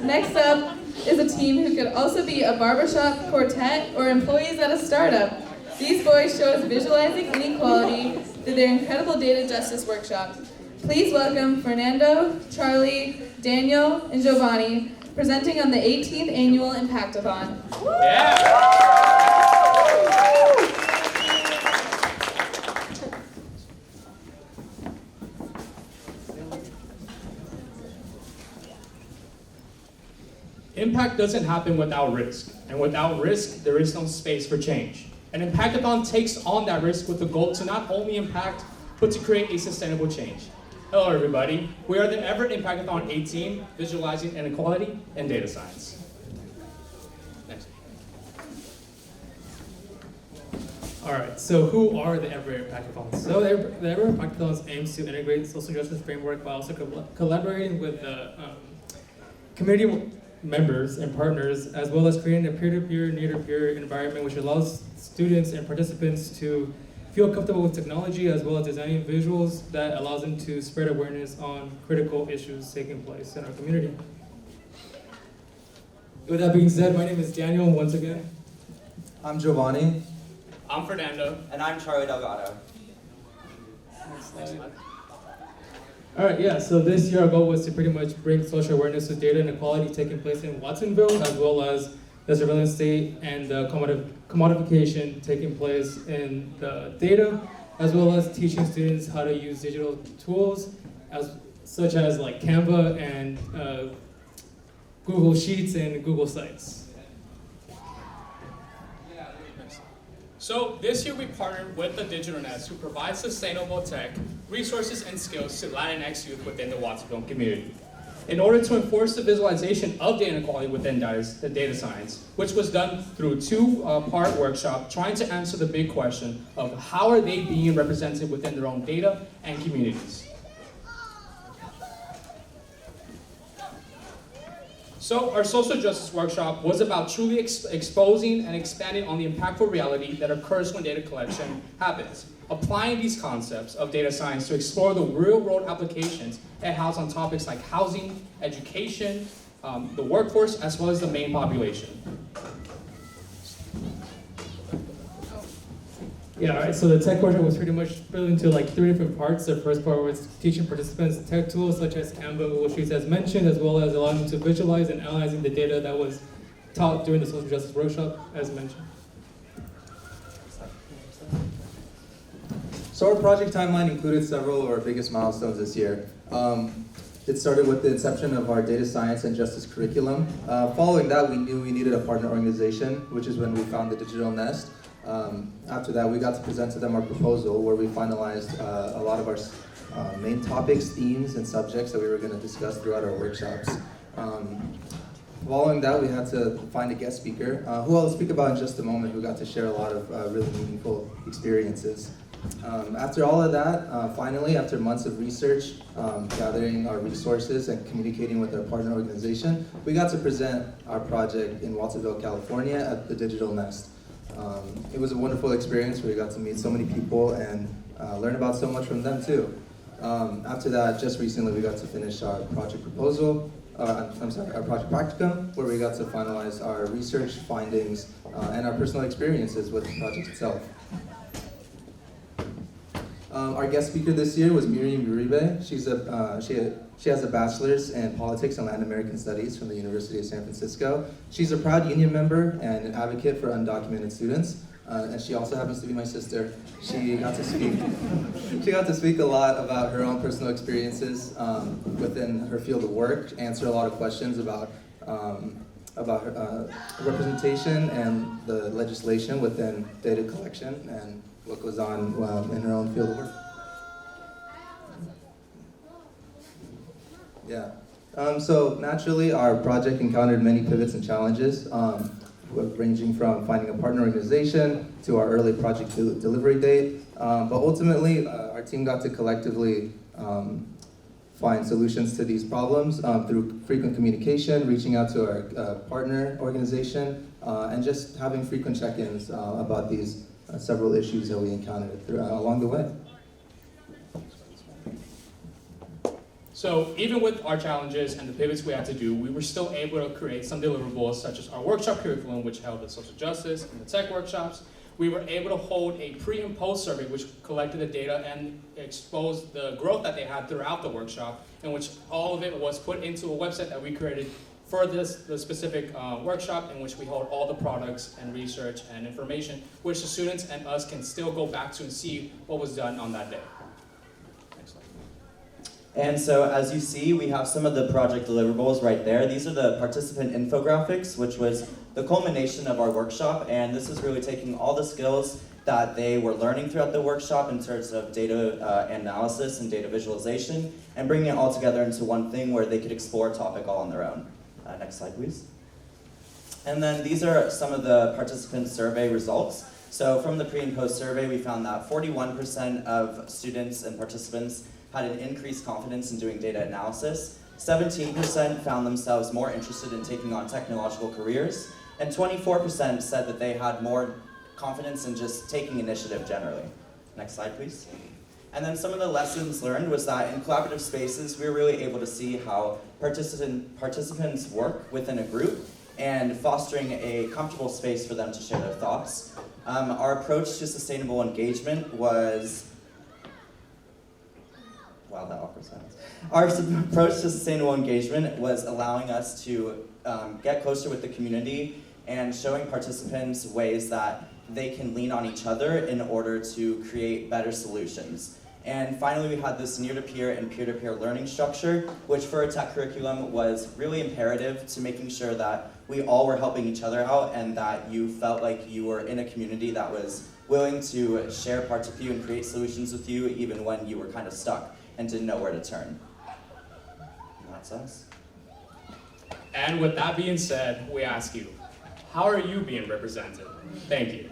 Next up is a team who could also be a barbershop quartet or employees at a startup. These boys show us visualizing inequality through their incredible data justice workshop. Please welcome Fernando, Charlie, Daniel, and Jhovanny, presenting on the 18th annual Impactathon. Yeah. Impact doesn't happen without risk, and without risk, there is no space for change. And Impactathon takes on that risk with the goal to not only impact, but to create a sustainable change. Hello everybody, we are the Everett Impactathon 18, visualizing inequality and data science. Next. All right, so who are the Everett Impactathons? So the Everett Impactathons aims to integrate the social justice framework while also collaborating with the community members and partners, as well as creating a peer-to-peer, near-to-peer environment which allows students and participants to feel comfortable with technology, as well as designing visuals that allows them to spread awareness on critical issues taking place in our community. With that being said, my name is Daniel once again. I'm Jhovanny. I'm Fernando. And I'm Charlie Delgado. Next slide. All right, yeah, so this year our goal was to pretty much bring social awareness to data inequality taking place in Watsonville, as well as the surveillance state and the commodification taking place in the data, as well as teaching students how to use digital tools, such as like Canva and Google Sheets and Google Sites. So this year we partnered with the Digitalness, who provides sustainable tech, resources, and skills to Latinx youth within the Watsonville community, in order to enforce the visualization of data inequality within the data science, which was done through a two-part workshop trying to answer the big question of how are they being represented within their own data and communities. So our social justice workshop was about truly exposing and expanding on the impactful reality that occurs when data collection happens, applying these concepts of data science to explore the real-world applications it has on topics like housing, education, the workforce, as well as the main population. Yeah, all right, so the tech workshop was pretty much split into like 3 different parts. The first part was teaching participants tech tools such as Canva, Google Sheets as mentioned, as well as allowing them to visualize and analyzing the data that was taught during the social justice workshop as mentioned. So our project timeline included several of our biggest milestones this year. It started with the inception of our data science and justice curriculum. Following that, we knew we needed a partner organization, which is when we found the Digitalness. After that, we got to present to them our proposal, where we finalized a lot of our main topics, themes, and subjects that we were going to discuss throughout our workshops. Following that, we had to find a guest speaker, who I'll speak about in just a moment, who got to share a lot of really meaningful experiences. After all of that, finally, after months of research, gathering our resources and communicating with our partner organization, we got to present our project in Watsonville, California at the Digitalness. It was a wonderful experience where we got to meet so many people and learn about so much from them too. After that, just recently we got to finish our project proposal, our project practicum, where we got to finalize our research findings and our personal experiences with the project itself. Our guest speaker this year was Uribe. She has a bachelor's in politics and Latin American studies from the University of San Francisco. She's a proud union member and an advocate for undocumented students. And she also happens to be my sister. She got to speak a lot about her own personal experiences within her field of work, answer a lot of questions about her, representation and the legislation within data collection and what goes on in her own field of work. Yeah. So naturally, our project encountered many pivots and challenges, ranging from finding a partner organization to our early project delivery date. But ultimately, our team got to collectively find solutions to these problems through frequent communication, reaching out to our partner organization, and just having frequent check-ins about these several issues that we encountered along the way. So even with our challenges and the pivots we had to do, we were still able to create some deliverables such as our workshop curriculum, which held the social justice and the tech workshops. We were able to hold a pre and post survey, which collected the data and exposed the growth that they had throughout the workshop, in which all of it was put into a website that we created for the specific workshop, in which we hold all the products and research and information, which the students and us can still go back to and see what was done on that day. Next slide. And so as you see, we have some of the project deliverables right there. These are the participant infographics, which was the culmination of our workshop, and this is really taking all the skills that they were learning throughout the workshop in terms of data analysis and data visualization, and bringing it all together into one thing where they could explore a topic all on their own. Next slide, please. And then these are some of the participant survey results. So from the pre and post survey, we found that 41% of students and participants had an increased confidence in doing data analysis, 17% found themselves more interested in taking on technological careers, and 24% said that they had more confidence in just taking initiative generally. Next slide, please. And then some of the lessons learned was that in collaborative spaces, we were really able to see how participants work within a group and fostering a comfortable space for them to share their thoughts. Our approach to sustainable engagement was, wow, that awkward silence. Our approach to sustainable engagement was allowing us to get closer with the community and showing participants ways that they can lean on each other in order to create better solutions. And finally, we had this near-to-peer and peer-to-peer learning structure, which for a tech curriculum was really imperative to making sure that we all were helping each other out and that you felt like you were in a community that was willing to share parts of you and create solutions with you even when you were kind of stuck and didn't know where to turn. And that's us. And with that being said, we ask you, how are you being represented? Thank you.